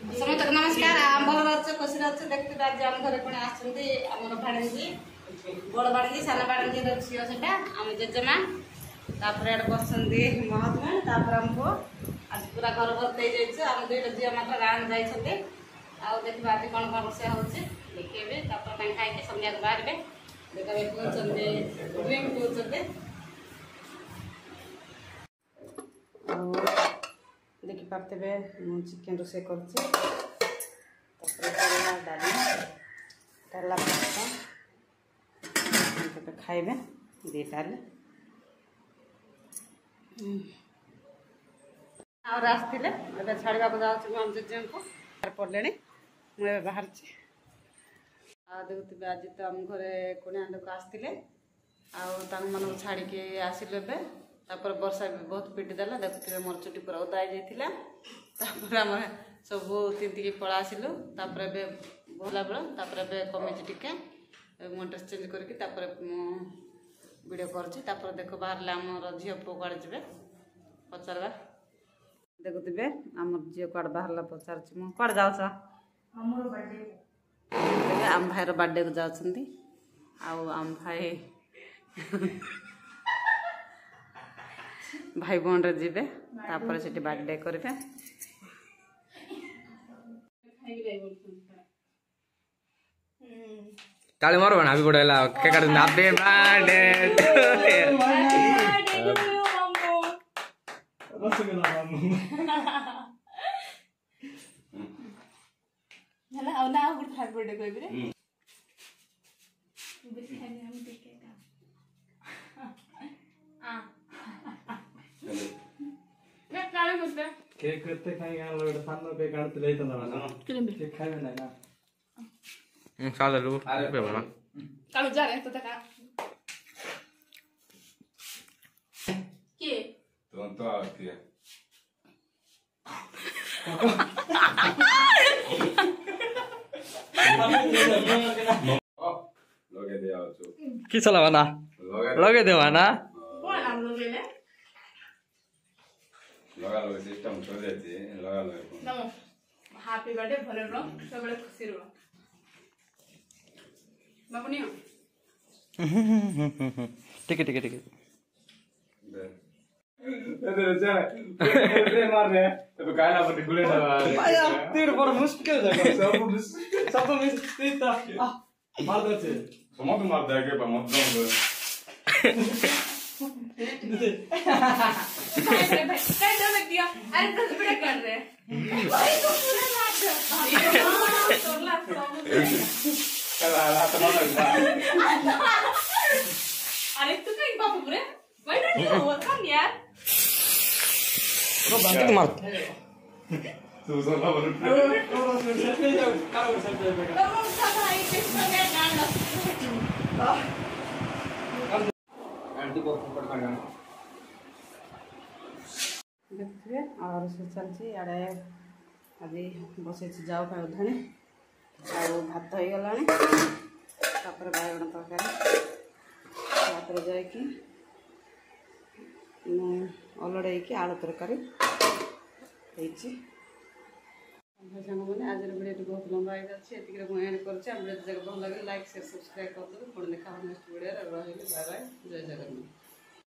समस्त नमस्कार आम भल अच्छे खुशी अच्छे देखते आज आम घर पुणी आमर भाणजी बड़ भाणजी सान भाणजी झील से आम जेजेमा बस महात्मा आम आज पूरा घर भर्ती आम दुईटा झील मात्र गाँव जाते देखा आज कौन कौन रोषे हो देखे खाई सन्या बाहर देखा पीछे देखी पारे मु चिकेन रोसे कर डाला खाइबे दीटार आसते छाड़ा जाऊँ जेजे को पड़े मुझे बाहर देखुए आज तो आम घरे कुणिया लोक आसते मान छाड़ी आसिलु तापर वर्षा भी बहुत पिटिदेला देखुए मोर चुटी पूरा ओदा आम सब तीन पड़ा आसिलु भला बेल कमी टिके मो ड्रेस चेंज करके वीडियो कर देख बाहर आमर झील पु कड़े जी पचारवा देखुए आम झील कड़े बाहर पचार कड़े जाऊँ आम भाईर बर्थडे को जाऊँगी आम भाई भाई बहन रे जीवे तापर से बर्थडे करेंगे ताले मारो ना अभी बड़ा ला के कर हैप्पी बर्थडे चला अब ना गुड हैप्पी बर्थडे कोई भी बेसी खाने हम देखे हां मैं काले करते केक करते खाएंगे हम लोग सामने पे काटते ले तो ना केक खाए ना ना साला लो पे बना कालू जा रहे तो तक के तो आती है लगे दे आओ तो की चला बना लगे दे बना कौन हम लोग ले लगा लो सिस्टम कर देती है लगा लो नमो हैप्पी बर्थडे भले रहो सब बड़े खुशी रहो बाबू नहीं ठीक है ठीक है ठीक है मार रहे हैं तो काला पर गुले आया तेरे पर मुश्किल है सब मिस्टेक था मार दो से समझ मार देगे पर मत दो भाई क्या लग दिया अरे दस मिनट कर रहे भाई तो पूरा मार दो तोला चला हाथ मार अरे तू कहीं बापू रे भाई नहीं हो कम यार तो बात मार तू सोना बोल सेल्फी जाओ करो सेल्फी तो सब भाई किसने गाना आंटी को फोन कर गाना देखिए और से चलची आड़े आज बसे जाओ खाओ धाने आउ भात हो गलानी तापर बायगण तरकारी तापर जाइकी अलड़े आलू तरकारी सांग मैंने आज वीडियो बहुत लंबा हो जाए मुझे एंड कर भल लगे लाइक शेयर सब्सक्राइब कर पुणी देखा नेक्स्ट वीडियो रही बाय बाय जय जगन्नाथ।